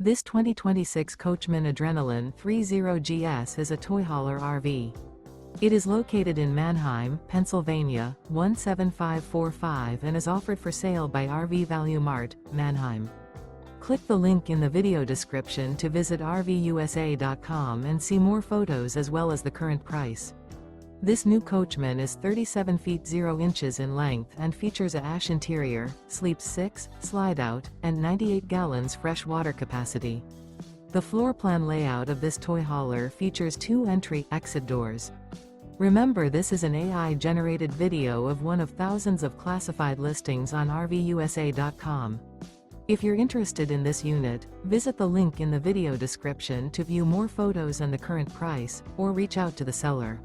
This 2026 Coachmen Adrenaline 30GS is a toy hauler RV. It is located in Manheim, Pennsylvania, 17545 and is offered for sale by RV Value Mart, Manheim. Click the link in the video description to visit RVUSA.com and see more photos as well as the current price. This new Coachmen is 37 feet 0 inches in length and features a ash interior, sleeps 6, slide-out, and 98 gallons fresh water capacity. The floor plan layout of this toy hauler features 2 entry-exit doors. Remember, this is an AI-generated video of one of thousands of classified listings on RVUSA.com. If you're interested in this unit, visit the link in the video description to view more photos and the current price, or reach out to the seller.